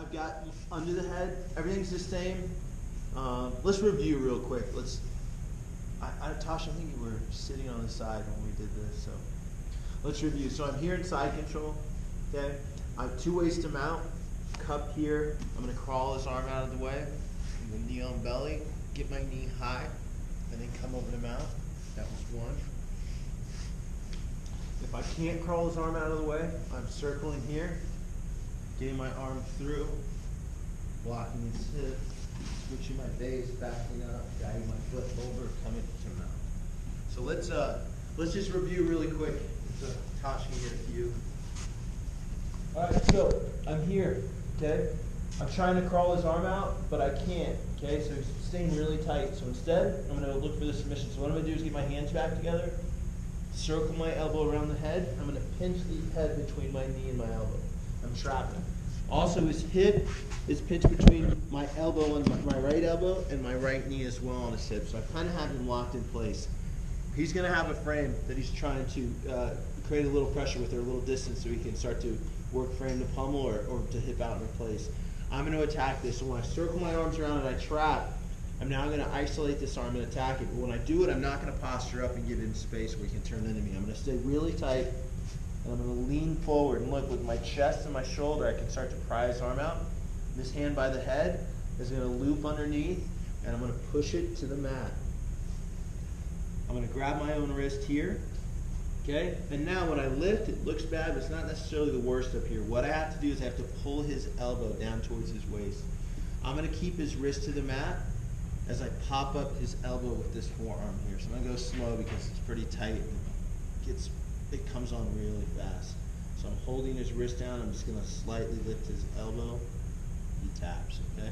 I've got under the head, everything's the same. Let's review real quick. Tasha, I think you were sitting on the side when we did this, so let's review. So I'm here in side control, okay? I have 2 ways to mount. Cup here, I'm gonna crawl his arm out of the way, and the knee on belly, get my knee high, and then come over the mount. That was 1. If I can't crawl his arm out of the way, I'm circling here, getting my arm through, blocking his hip, switching my base, backing up, guiding my foot over, coming to mount. So let's just review really quick. So Tasha here with you. All right, so I'm here, okay? I'm trying to crawl his arm out, but I can't, okay? So he's staying really tight. So instead, I'm gonna look for the submission. So what I'm gonna do is get my hands back together, circle my elbow around the head. I'm gonna pinch the head between my knee and my elbow. I'm trapping. Also, his hip is pinched between my elbow and my right elbow and my right knee as well on his hip. So I kind of have him locked in place. He's going to have a frame that he's trying to create a little pressure with or a little distance so he can start to work frame to pummel or to hip out and replace. I'm going to attack this. So when I circle my arms around and I trap, I'm now going to isolate this arm and attack it. But when I do it, I'm not going to posture up and give him space where he can turn into me. I'm going to stay really tight. And I'm going to lean forward and look with my chest and my shoulder. I can start to pry his arm out. This hand by the head is going to loop underneath, and I'm going to push it to the mat. I'm going to grab my own wrist here, okay? And now when I lift, it looks bad, but it's not necessarily the worst up here. What I have to do is I have to pull his elbow down towards his waist. I'm going to keep his wrist to the mat as I pop up his elbow with this forearm here. So I'm going to go slow because it's pretty tight. It comes on really fast. So I'm holding his wrist down. I'm just going to slightly lift his elbow. He taps, okay?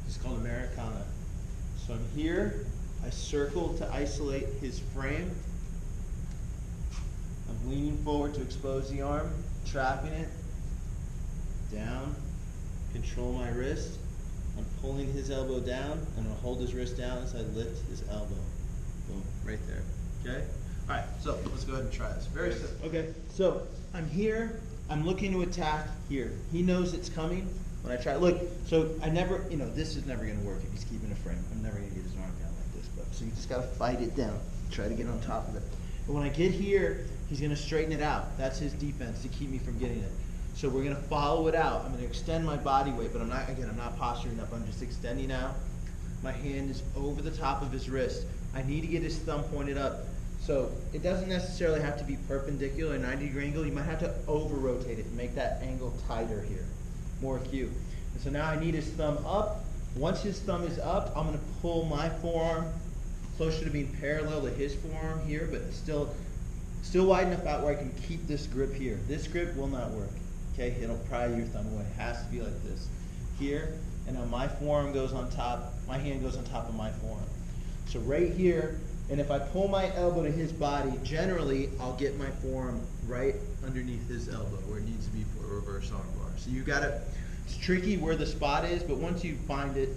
It's called Americana. So I'm here. I circle to isolate his frame. I'm leaning forward to expose the arm, trapping it. Down. Control my wrist. I'm pulling his elbow down. I'm going to hold his wrist down as I lift his elbow. Boom, right there, okay? All right, so let's go ahead and try this. Very simple. Okay, so I'm here. I'm looking to attack here. He knows it's coming when I try. Look, so I never, this is never going to work if he's keeping a frame. I'm never going to get his arm down like this. But so you just got to fight it down. Try to get on top of it. But when I get here, he's going to straighten it out. That's his defense to keep me from getting it. So we're going to follow it out. I'm going to extend my body weight, but I'm not posturing up. I'm just extending out. My hand is over the top of his wrist. I need to get his thumb pointed up. So it doesn't necessarily have to be perpendicular, 90-degree angle. You might have to over-rotate it and make that angle tighter here, more acute. And so now I need his thumb up. Once his thumb is up, I'm going to pull my forearm closer to being parallel to his forearm here, but still wide enough out where I can keep this grip here. This grip will not work. Okay, it'll pry your thumb away. It has to be like this. Here, and now my forearm goes on top, my hand goes on top of my forearm. So right here, and if I pull my elbow to his body, generally I'll get my forearm right underneath his elbow where it needs to be for a reverse arm bar. So you got to, it's tricky where the spot is, but once you find it,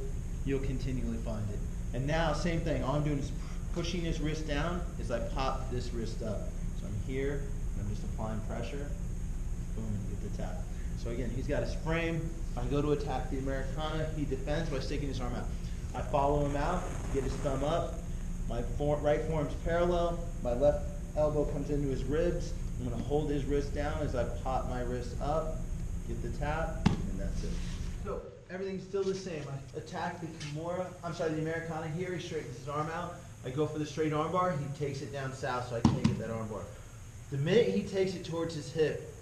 you'll continually find it. And now, same thing, all I'm doing is pushing his wrist down as I pop this wrist up. So I'm here, and I'm just applying pressure, boom, and get the tap. So again, he's got his frame. I go to attack the Americana, he defends by sticking his arm out. I follow him out, get his thumb up. My right forearm's parallel. My left elbow comes into his ribs. I'm going to hold his wrist down as I pop my wrist up, get the tap, and that's it. So everything's still the same. I attack the the Americana here. He straightens his arm out. I go for the straight arm bar. He takes it down south, so I can't get that arm bar. The minute he takes it towards his hip,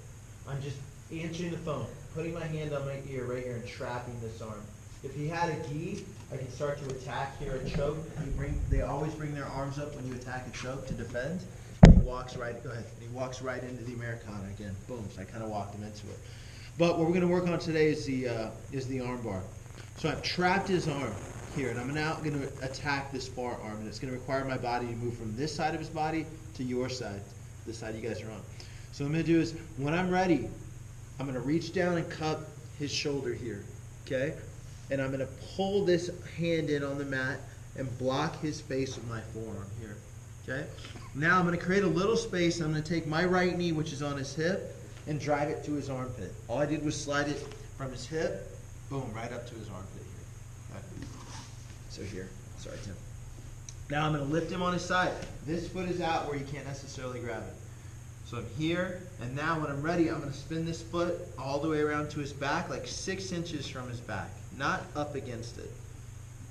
I'm just answering the phone, putting my hand on my ear right here and trapping this arm. If he had a gi, I can start to attack here a choke. They always bring their arms up when you attack a choke to defend. And he walks right, go ahead. He walks right into the Americana again. Boom, so I kind of walked him into it. But what we're going to work on today is the arm bar. So I've trapped his arm here, and I'm now going to attack this far arm, and it's going to require my body to move from this side of his body to your side, the side you guys are on. So what I'm going to do is, when I'm ready, I'm going to reach down and cup his shoulder here, okay? And I'm going to pull this hand in on the mat and block his face with my forearm here, okay? Now I'm going to create a little space. I'm going to take my right knee, which is on his hip, and drive it to his armpit. All I did was slide it from his hip, Boom, right up to his armpit here. Okay. So here, sorry Tim. Now I'm gonna lift him on his side. This foot is out where you can't necessarily grab it. So I'm here, and now when I'm ready, I'm gonna spin this foot all the way around to his back, like 6 inches from his back, not up against it.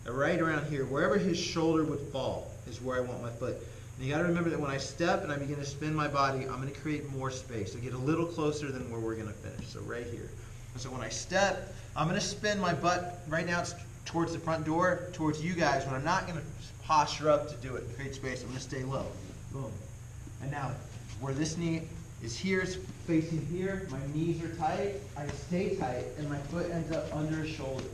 And right around here, wherever his shoulder would fall is where I want my foot. And you gotta remember that when I step and I begin to spin my body, I'm gonna create more space. I get a little closer than where we're gonna finish, so right here. And so when I step, I'm gonna spin my butt, right now it's towards the front door, towards you guys, but I'm not gonna posture up to do it, create space. I'm gonna stay low. Boom. And now, where this knee is here, is facing here, my knees are tight, I stay tight, and my foot ends up under his shoulder.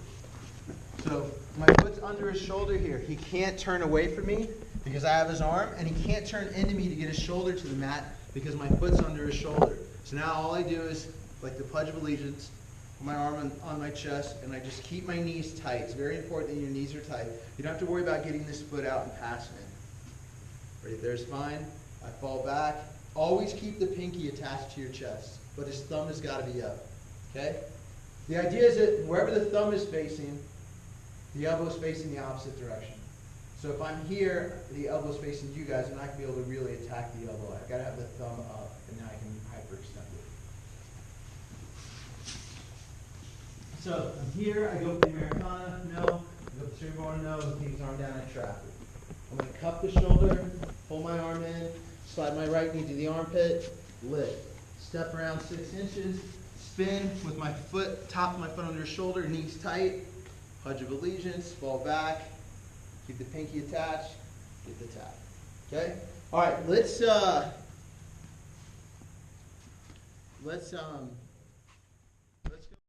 So my foot's under his shoulder here. He can't turn away from me because I have his arm, and he can't turn into me to get his shoulder to the mat because my foot's under his shoulder. So now all I do is, like the Pledge of Allegiance, put my arm on my chest, and I just keep my knees tight. It's very important that your knees are tight. You don't have to worry about getting this foot out and passing it. Right there's fine. I fall back. Always keep the pinky attached to your chest, but his thumb has got to be up. Okay? The idea is that wherever the thumb is facing, the elbow is facing the opposite direction. So if I'm here, the elbow is facing you guys, I'm not going to be able to really attack the elbow. I've got to have the thumb up, and now I can hyperextend it. So I'm here, I go for the Americana, no. I go for the springboard, no. Keep his arm down, I trap it. I'm going to cup the shoulder, pull my arm in, slide my right knee to the armpit, lift. Step around 6 inches, spin with my foot, top of my foot under his shoulder, knees tight. Pledge of Allegiance, fall back, keep the pinky attached, get the tap. Okay? All right, let's